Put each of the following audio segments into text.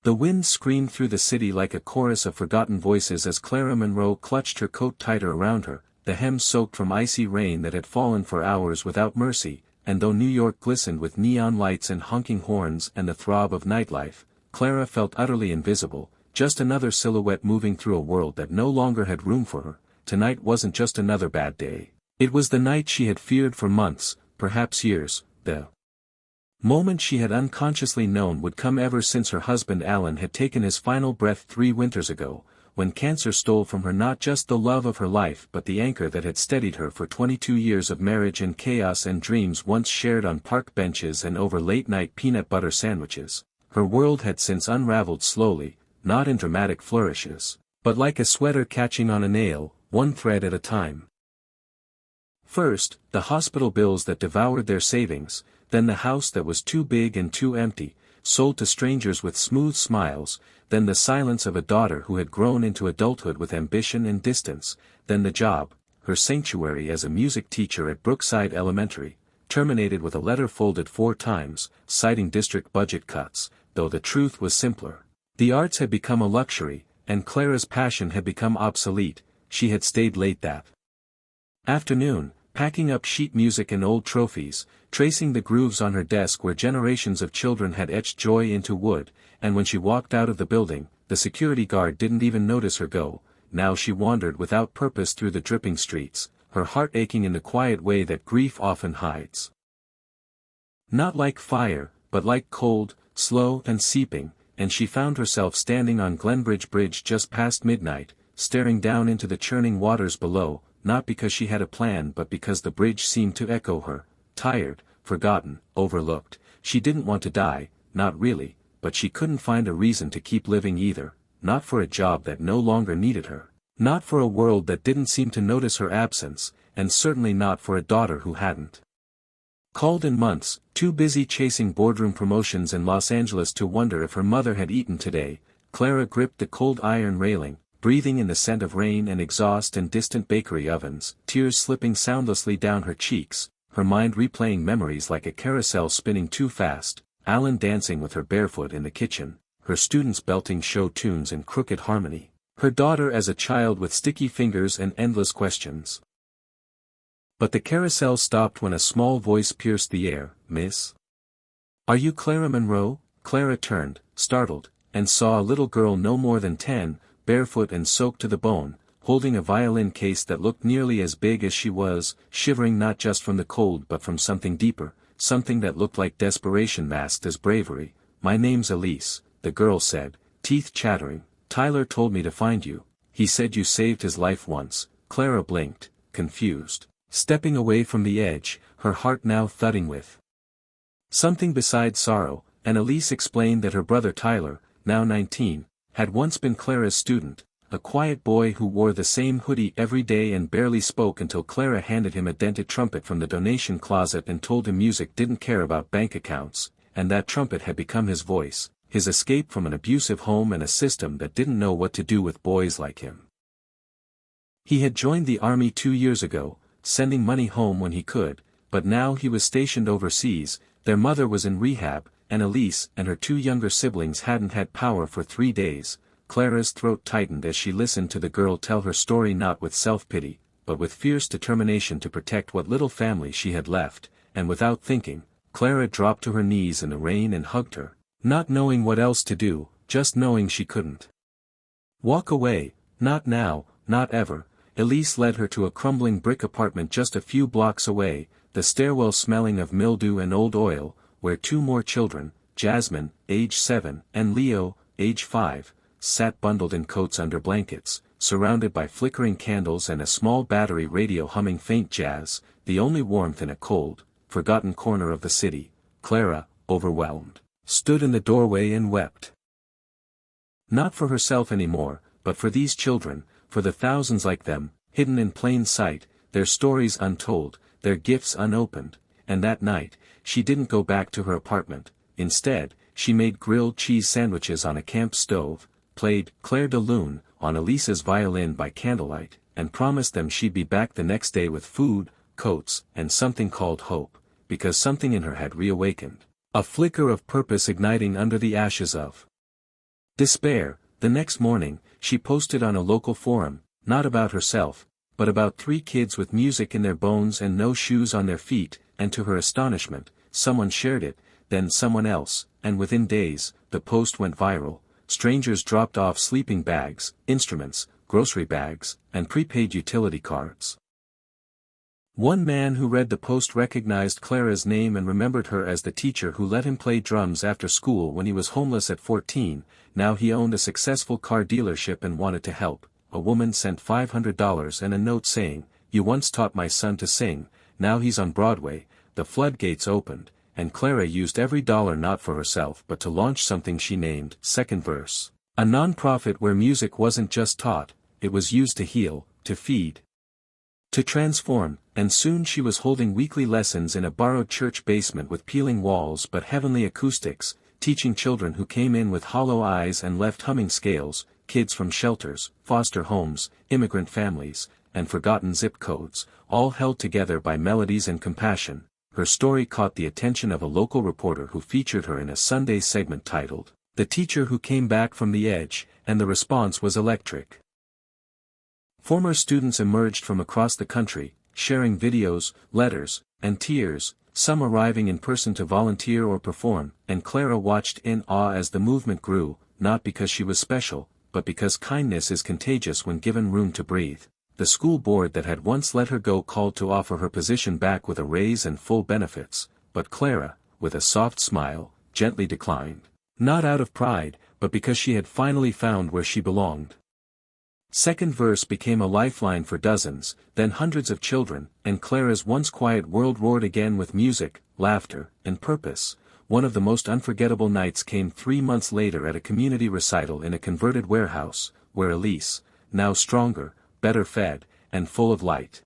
The wind screamed through the city like a chorus of forgotten voices as Clara Monroe clutched her coat tighter around her, the hem soaked from icy rain that had fallen for hours without mercy, and though New York glistened with neon lights and honking horns and the throb of nightlife, Clara felt utterly invisible, just another silhouette moving through a world that no longer had room for her. Tonight wasn't just another bad day. It was the night she had feared for months, perhaps years, the moment she had unconsciously known would come ever since her husband Alan had taken his final breath 3 winters ago, when cancer stole from her not just the love of her life but the anchor that had steadied her for 22 years of marriage and chaos and dreams once shared on park benches and over late-night peanut butter sandwiches. Her world had since unraveled slowly, not in dramatic flourishes, but like a sweater catching on a nail, one thread at a time. First, the hospital bills that devoured their savings, then the house that was too big and too empty, sold to strangers with smooth smiles, then the silence of a daughter who had grown into adulthood with ambition and distance, then the job, her sanctuary as a music teacher at Brookside Elementary, terminated with a letter folded 4 times, citing district budget cuts, though the truth was simpler. The arts had become a luxury, and Clara's passion had become obsolete. She had stayed late that afternoon, packing up sheet music and old trophies, tracing the grooves on her desk where generations of children had etched joy into wood, and when she walked out of the building, the security guard didn't even notice her go. Now she wandered without purpose through the dripping streets, her heart aching in the quiet way that grief often hides. Not like fire, but like cold, slow and seeping, and she found herself standing on Glenbridge Bridge just past midnight, staring down into the churning waters below, not because she had a plan but because the bridge seemed to echo her. Tired, forgotten, overlooked. She didn't want to die, not really, but she couldn't find a reason to keep living either, not for a job that no longer needed her, not for a world that didn't seem to notice her absence, and certainly not for a daughter who hadn't called in months, too busy chasing boardroom promotions in Los Angeles to wonder if her mother had eaten today. Clara gripped the cold iron railing, breathing in the scent of rain and exhaust and distant bakery ovens, tears slipping soundlessly down her cheeks, her mind replaying memories like a carousel spinning too fast, Alan dancing with her barefoot in the kitchen, her students belting show tunes in crooked harmony, her daughter as a child with sticky fingers and endless questions. But the carousel stopped when a small voice pierced the air. "Miss? Are you Clara Monroe?" Clara turned, startled, and saw a little girl no more than 10, barefoot and soaked to the bone, holding a violin case that looked nearly as big as she was, shivering not just from the cold but from something deeper, something that looked like desperation masked as bravery. "My name's Elise," the girl said, teeth chattering. "Tyler told me to find you. He said you saved his life once." Clara blinked, confused, stepping away from the edge, her heart now thudding with something besides sorrow, and Elise explained that her brother Tyler, now 19, had once been Clara's student, a quiet boy who wore the same hoodie every day and barely spoke until Clara handed him a dented trumpet from the donation closet and told him music didn't care about bank accounts, and that trumpet had become his voice, his escape from an abusive home and a system that didn't know what to do with boys like him. He had joined the army 2 years ago, sending money home when he could, but now he was stationed overseas. Their mother was in rehab, and Elise and her 2 younger siblings hadn't had power for 3 days. Clara's throat tightened as she listened to the girl tell her story, not with self-pity, but with fierce determination to protect what little family she had left, and without thinking, Clara dropped to her knees in the rain and hugged her, not knowing what else to do, just knowing she couldn't walk away, not now, not ever. Elise led her to a crumbling brick apartment just a few blocks away, the stairwell smelling of mildew and old oil, where 2 more children, Jasmine, age 7, and Leo, age 5, sat bundled in coats under blankets, surrounded by flickering candles and a small battery radio humming faint jazz, the only warmth in a cold, forgotten corner of the city. Clara, overwhelmed, stood in the doorway and wept. Not for herself anymore, but for these children, for the thousands like them, hidden in plain sight, their stories untold, their gifts unopened. And that night, she didn't go back to her apartment. Instead, she made grilled cheese sandwiches on a camp stove, played Clair de Lune on Elise's violin by candlelight, and promised them she'd be back the next day with food, coats, and something called hope, because something in her had reawakened, a flicker of purpose igniting under the ashes of Despair. The next morning, she posted on a local forum, not about herself, but about 3 kids with music in their bones and no shoes on their feet, and to her astonishment, someone shared it, then someone else, and within days, the post went viral. Strangers dropped off sleeping bags, instruments, grocery bags, and prepaid utility cards. One man who read the post recognized Clara's name and remembered her as the teacher who let him play drums after school when he was homeless at 14. Now he owned a successful car dealership and wanted to help. A woman sent $500 and a note saying, "You once taught my son to sing, now he's on Broadway." The floodgates opened, and Clara used every dollar not for herself but to launch something she named Second Verse. A non-profit where music wasn't just taught, it was used to heal, to feed, to transform, and soon she was holding weekly lessons in a borrowed church basement with peeling walls but heavenly acoustics, teaching children who came in with hollow eyes and left humming scales, kids from shelters, foster homes, immigrant families, and forgotten zip codes, all held together by melodies and compassion. Her story caught the attention of a local reporter who featured her in a Sunday segment titled, "The Teacher Who Came Back from the Edge," and the response was electric. Former students emerged from across the country, sharing videos, letters, and tears, some arriving in person to volunteer or perform, and Clara watched in awe as the movement grew, not because she was special, but because kindness is contagious when given room to breathe. The school board that had once let her go called to offer her position back with a raise and full benefits, but Clara, with a soft smile, gently declined. Not out of pride, but because she had finally found where she belonged. Second Verse became a lifeline for dozens, then hundreds of children, and Clara's once quiet world roared again with music, laughter, and purpose. One of the most unforgettable nights came 3 months later at a community recital in a converted warehouse, where Elise, now stronger, better fed, and full of light,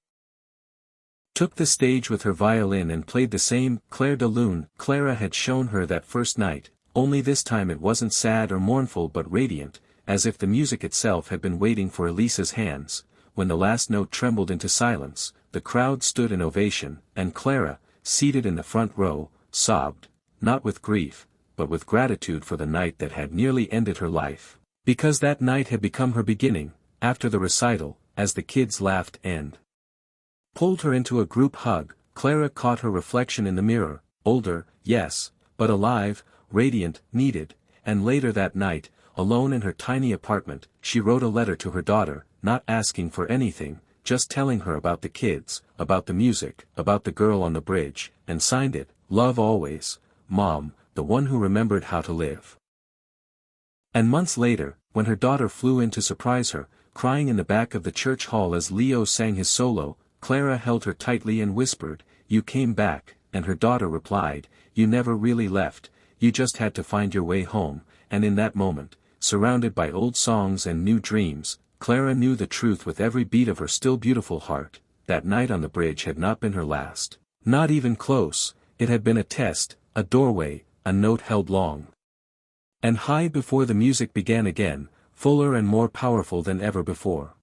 took the stage with her violin and played the same Clair de Lune Clara had shown her that first night, only this time it wasn't sad or mournful but radiant, as if the music itself had been waiting for Elise's hands. When the last note trembled into silence, the crowd stood in ovation, and Clara, seated in the front row, sobbed, not with grief, but with gratitude for the night that had nearly ended her life. Because that night had become her beginning. After the recital, as the kids laughed and pulled her into a group hug, Clara caught her reflection in the mirror, older, yes, but alive, radiant, needed, and later that night, alone in her tiny apartment, she wrote a letter to her daughter, not asking for anything, just telling her about the kids, about the music, about the girl on the bridge, and signed it, "Love always, Mom, the one who remembered how to live." And months later, when her daughter flew in to surprise her, crying in the back of the church hall as Leo sang his solo, Clara held her tightly and whispered, "You came back," and her daughter replied, "You never really left, you just had to find your way home." And in that moment, surrounded by old songs and new dreams, Clara knew the truth with every beat of her still beautiful heart. That night on the bridge had not been her last. Not even close, it had been a test, a doorway, a note held long and high before the music began again, fuller and more powerful than ever before.